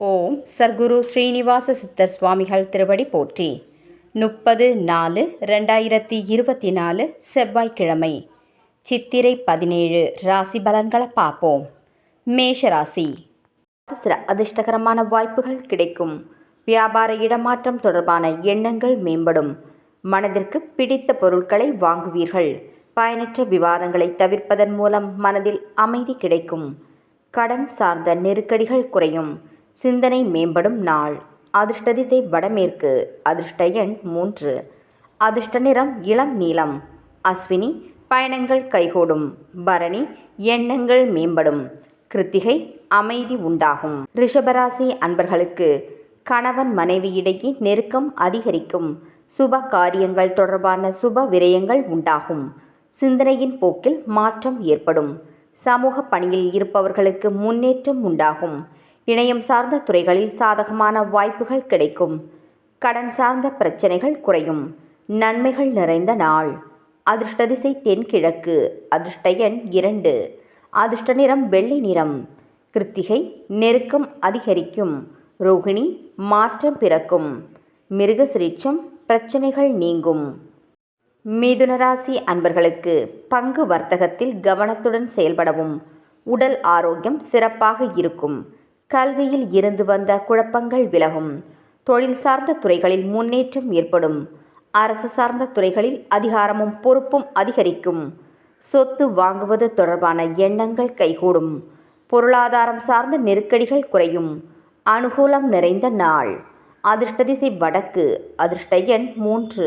ஓம் சர்க்குரு ஸ்ரீனிவாச சித்தர் சுவாமிகள் திருவடி போற்றி. 30/4/2024 செவ்வாய்க்கிழமை. சித்திரை 17 ராசி பலன்களை பார்ப்போம். மேஷ ராசி. சில அதிர்ஷ்டகரமான வாய்ப்புகள் கிடைக்கும். வியாபார இடமாற்றம் தொடர்பான எண்ணங்கள் மேம்படும். மனதிற்கு பிடித்த பொருட்களை வாங்குவீர்கள். பயனற்ற விவாதங்களை தவிர்ப்பதன் மூலம் மனதில் அமைதி கிடைக்கும். கடன் சார்ந்த நெருக்கடிகள் குறையும். சிந்தனை மேம்படும் நாள். அதிர்ஷ்ட திசை வடமேற்கு. அதிர்ஷ்ட எண் 3. அதிர்ஷ்ட நிறம் இளம் நீலம். அஸ்வினி பயணங்கள் கைகூடும். பரணி எண்ணங்கள் மேம்படும். கிருத்திகை அமைதி உண்டாகும். ரிஷபராசி அன்பர்களுக்கு கணவன் மனைவியிடையே நெருக்கம் அதிகரிக்கும். சுப காரியங்கள் தொடர்பான சுப விரயங்கள் உண்டாகும். சிந்தனையின் போக்கில் மாற்றம் ஏற்படும். சமூக பணியில் இருப்பவர்களுக்கு முன்னேற்றம் உண்டாகும். இணையம் சார்ந்த துறைகளில் சாதகமான வாய்ப்புகள் கிடைக்கும். கடன் சார்ந்த பிரச்சனைகள் குறையும். நன்மைகள் நிறைந்த நாள். அதிர்ஷ்ட திசை தென்கிழக்கு. அதிர்ஷ்ட எண் 2. அதிர்ஷ்ட நிறம் வெள்ளை நிறம். கிருத்திகை நெருக்கம் அதிகரிக்கும். ரோகிணி மாற்றம் பிறக்கும். மிருகசிரீட்சம் பிரச்சனைகள் நீங்கும். மிதுனராசி அன்பர்களுக்கு பங்கு வர்த்தகத்தில் கவனத்துடன் செயல்படவும். உடல் ஆரோக்கியம் சிறப்பாக இருக்கும். கல்வியில் இருந்து வந்த குழப்பங்கள் விலகும். தொழில் சார்ந்த துறைகளில் முன்னேற்றம் ஏற்படும். அரசு சார்ந்த துறைகளில் அதிகாரமும் பொறுப்பும் அதிகரிக்கும். சொத்து வாங்குவது தொடர்பான எண்ணங்கள் கைகூடும். பொருளாதாரம் சார்ந்த நெருக்கடிகள் குறையும். அனுகூலம் நிறைந்த நாள். அதிர்ஷ்ட திசை வடக்கு. அதிர்ஷ்ட எண் 3.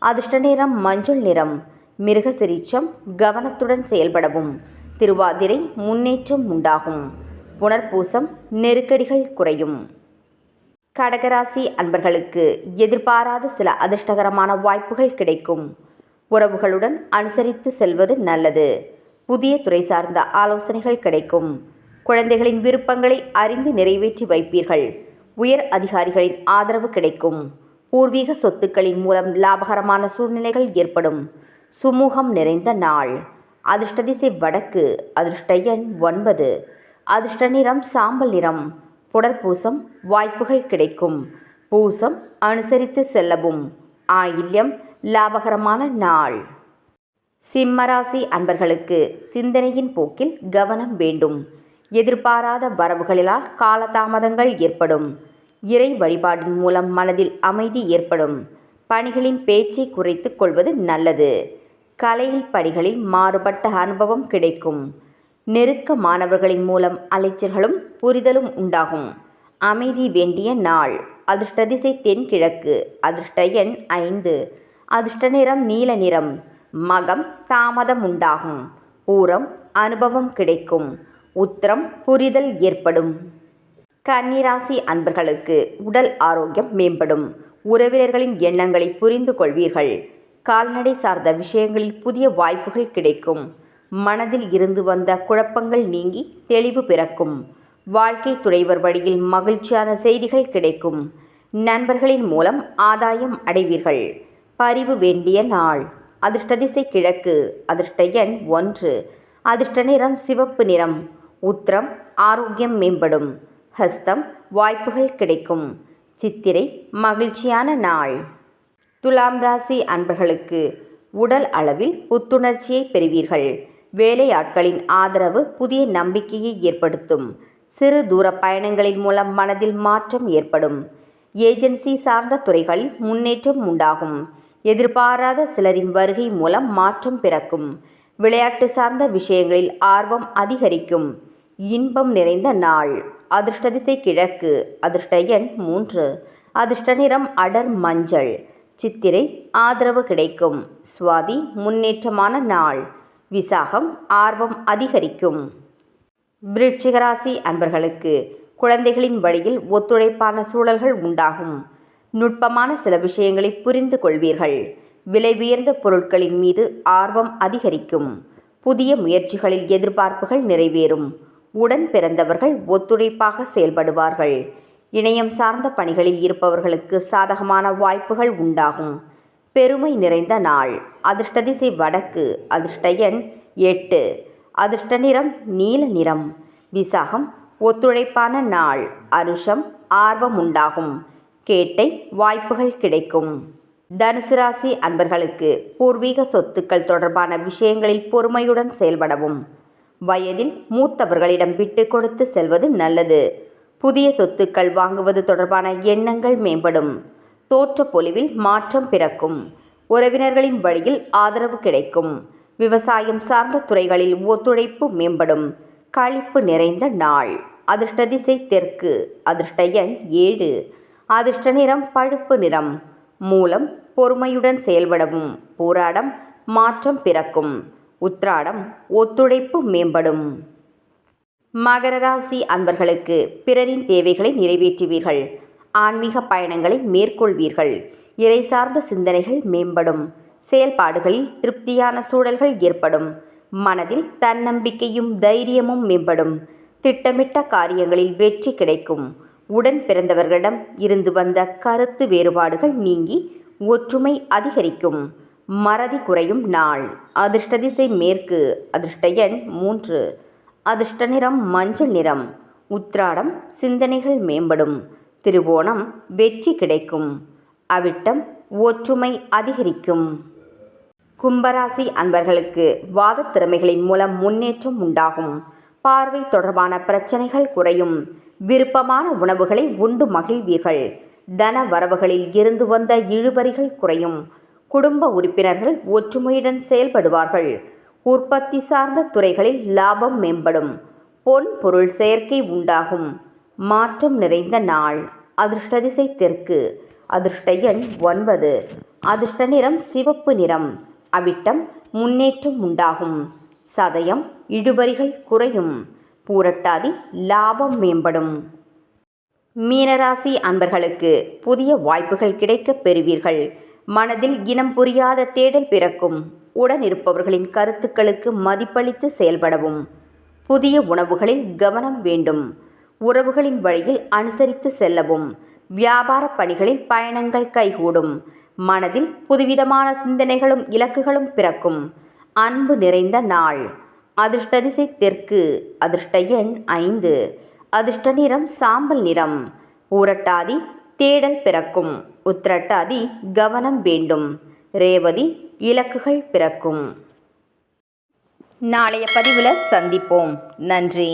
அதிர்ஷ்ட நிறம் மஞ்சள் நிறம். மிருகசிரீட்சம் கவனத்துடன் செயல்படவும். திருவாதிரை முன்னேற்றம் உண்டாகும். புனர்பூசம் நெருக்கடிகள் குறையும். கடகராசி அன்பர்களுக்கு எதிர்பாராத சில அதிர்ஷ்டகரமான வாய்ப்புகள் கிடைக்கும். உறவுகளுடன் அனுசரித்து செல்வது நல்லது. புதிய துறை சார்ந்த ஆலோசனைகள் கிடைக்கும். குழந்தைகளின் விருப்பங்களை அறிந்து நிறைவேற்றி வைப்பீர்கள். உயர் அதிகாரிகளின் ஆதரவு கிடைக்கும். பூர்வீக சொத்துக்களின் மூலம் லாபகரமான சூழ்நிலைகள் ஏற்படும். சுமூகம் நிறைந்த நாள். அதிர்ஷ்ட திசை வடக்கு. அதிர்ஷ்ட எண் 9. அதிர்ஷ்ட நிறம் சாம்பல் நிறம். புனர்பூசம் வாய்ப்புகள் கிடைக்கும். பூசம் அனுசரித்து செல்லவும். ஆயில்யம் லாபகரமான நாள். சிம்மராசி அன்பர்களுக்கு சிந்தனையின் போக்கில் கவனம் வேண்டும். எதிர்பாராத வரவுகளினால் காலதாமதங்கள் ஏற்படும். இறை வழிபாட்டின் மூலம் மனதில் அமைதி ஏற்படும். பணிகளின் பேச்சை குறைத்து கொள்வது நல்லது. கலையில் பணிகளில் மாறுபட்ட அனுபவம் கிடைக்கும். நெருக்கமானவர்களின் மூலம் அலைச்சல்களும் புரிதலும் உண்டாகும். அமைதி வேண்டிய நாள். அதிர்ஷ்ட திசை தென்கிழக்கு. அதிர்ஷ்ட எண் 5. அதிர்ஷ்ட நிறம் நீல நிறம். மகம் தாமதம் உண்டாகும். பூரம் அனுபவம் கிடைக்கும். உத்திரம் புரிதல் ஏற்படும். கன்னிராசி அன்பர்களுக்கு உடல் ஆரோக்கியம் மேம்படும். உறவினர்களின் எண்ணங்களை புரிந்து கொள்வீர்கள். கால்நடை சார்ந்த விஷயங்களில் புதிய வாய்ப்புகள் கிடைக்கும். மனதில் இருந்து வந்த குழப்பங்கள் நீங்கி தெளிவு பிறக்கும். வாழ்க்கை துணைவர் வழியில் மகிழ்ச்சியான செய்திகள் கிடைக்கும். நண்பர்களின் மூலம் ஆதாயம் அடைவீர்கள். பரிவு வேண்டிய நாள். அதிர்ஷ்ட திசை கிழக்கு. அதிர்ஷ்ட எண் 1. அதிர்ஷ்ட நிறம் சிவப்பு நிறம். உத்திரம் ஆரோக்கியம் மேம்படும். ஹஸ்தம் வாய்ப்புகள் கிடைக்கும். சித்திரை மகிழ்ச்சியான நாள். துலாம் ராசி அன்பர்களுக்கு உடல் அளவில் புத்துணர்ச்சியை பெறுவீர்கள். வேலையாட்களின் ஆதரவு புதிய நம்பிக்கையை ஏற்படுத்தும். சிறு தூர பயணங்களின் மூலம் மனதில் மாற்றம் ஏற்படும். ஏஜென்சி சார்ந்த துறைகளில் முன்னேற்றம் உண்டாகும். எதிர்பாராத சிலரின் வருகை மூலம் மாற்றம் பிறக்கும். விளையாட்டு சார்ந்த விஷயங்களில் ஆர்வம் அதிகரிக்கும். இன்பம் நிறைந்த நாள். அதிர்ஷ்ட திசை கிழக்கு. அதிர்ஷ்ட எண் 3. அதிர்ஷ்ட நிறம் அடர் மஞ்சள். சித்திரை ஆதரவு கிடைக்கும். சுவாதி முன்னேற்றமான நாள். விசாகம் ஆர்வம் அதிகரிக்கும். விருச்சிகராசி அன்பர்களுக்கு குழந்தைகளின் வழியில் ஒத்துழைப்பான சூழல்கள் உண்டாகும். நுட்பமான சில விஷயங்களை புரிந்து கொள்வீர்கள். விலை உயர்ந்த பொருட்களின் மீது ஆர்வம் அதிகரிக்கும். புதிய முயற்சிகளில் எதிர்பார்ப்புகள் நிறைவேறும். உடன் பிறந்தவர்கள் ஒத்துழைப்பாக செயல்படுவார்கள். இணையம் சார்ந்த பணிகளில் இருப்பவர்களுக்கு சாதகமான வாய்ப்புகள் உண்டாகும். பெருமை நிறைந்த நாள். அதிர்ஷ்ட திசை வடக்கு. அதிர்ஷ்ட எண் 8. அதிர்ஷ்ட நிறம் நீல நிறம். விசாகம் ஒத்துழைப்பான நாள். அனுஷம் ஆர்வம் உண்டாகும். கேட்டை வாய்ப்புகள் கிடைக்கும். தனுசு ராசி அன்பர்களுக்கு பூர்வீக சொத்துக்கள் தொடர்பான விஷயங்களில் பொறுமையுடன் செயல்படவும், வயதில் மூத்தவர்களிடம் விட்டு கொடுத்து செல்வது நல்லது. புதிய சொத்துக்கள் வாங்குவது தொடர்பான எண்ணங்கள் மேம்படும். தோற்ற பொலிவில் மாற்றம் பிறக்கும். உறவினர்களின் வழியில் ஆதரவு கிடைக்கும். விவசாயம் சார்ந்த துறைகளில் ஒத்துழைப்பு மேம்படும். களிப்பு நிறைந்த நாள். அதிர்ஷ்ட திசை தெற்கு. அதிர்ஷ்ட எண் 7. அதிர்ஷ்ட நிறம் பழுப்பு நிறம். மூலம் பொறுமையுடன் செயல்படவும். பூராடம் மாற்றம் பிறக்கும். உத்திராடம் ஒத்துழைப்பு மேம்படும். மகர ராசி அன்பர்களுக்கு பிறரின் தேவைகளை நிறைவேற்றுவீர்கள். ஆன்மீக பயணங்களை மேற்கொள்வீர்கள். இறை சார்ந்த சிந்தனைகள் மேம்படும். செயல்பாடுகளில் திருப்தியான சூழல்கள் ஏற்படும். மனதில் தன்னம்பிக்கையும் தைரியமும் மேம்படும். திட்டமிட்ட காரியங்களில் வெற்றி கிடைக்கும். உடன் பிறந்தவர்களிடம் இருந்து வந்த கருத்து வேறுபாடுகள் நீங்கி ஒற்றுமை அதிகரிக்கும். மறதி குறையும் நாள். அதிர்ஷ்ட திசை மேற்கு. அதிர்ஷ்ட எண் 3. அதிர்ஷ்ட நிறம் மஞ்சள் நிறம். உத்திராடம் சிந்தனைகள் மேம்படும். திருவோணம் வெற்றி கிடைக்கும். அவிட்டம் ஒற்றுமை அதிகரிக்கும். கும்பராசி அன்பர்களுக்கு வாத திறமைகளின் மூலம் முன்னேற்றம் உண்டாகும். பார்வை தொடர்பான பிரச்சனைகள் குறையும். விருப்பமான உணவுகளை உண்டு மகிழ்வீர்கள். தன வரவுகளில் இருந்து வந்த இழுபறிகள் குறையும். குடும்ப உறுப்பினர்கள் ஒற்றுமையுடன் செயல்படுவார்கள். உற்பத்தி சார்ந்த துறைகளில் லாபம் மேம்படும். பொன் பொருள் சேர்க்கை உண்டாகும். மாற்றம் நிறைந்த நாள். அதிர்ஷ்ட திசை தெற்கு. அதிர்ஷ்ட எண் 9. அதிர்ஷ்ட நிறம் சிவப்பு நிறம். அவிட்டம் முன்னேற்றம் உண்டாகும். சதயம் இழுபறிகள் குறையும். பூரட்டாதி லாபம் மேம்படும். மீனராசி அன்பர்களுக்கு புதிய வாய்ப்புகள் கிடைக்கப் பெறுவீர்கள். மனதில் இனம் புரியாத தேடல் பிறக்கும். உடன் இருப்பவர்களின் கருத்துக்களுக்கு மதிப்பளித்து செயல்படவும். புதிய உணவுகளில் கவனம் வேண்டும். உறவுகளின் வழியில் அனுசரித்து செல்லவும். வியாபார பணிகளில் பயணங்கள் கைகூடும். மனதில் புதுவிதமான சிந்தனைகளும் இலக்குகளும் பிறக்கும். அன்பு நிறைந்த நாள். அதிர்ஷ்ட திசை தெற்கு. அதிர்ஷ்ட எண் 5. அதிர்ஷ்ட நிறம் சாம்பல் நிறம். ஊரட்டாதி தேடல் பிறக்கும். உத்திரட்டாதி கவனம் வேண்டும். ரேவதி இலக்குகள் பிறக்கும். நாளைய பதிவில் சந்திப்போம். நன்றி.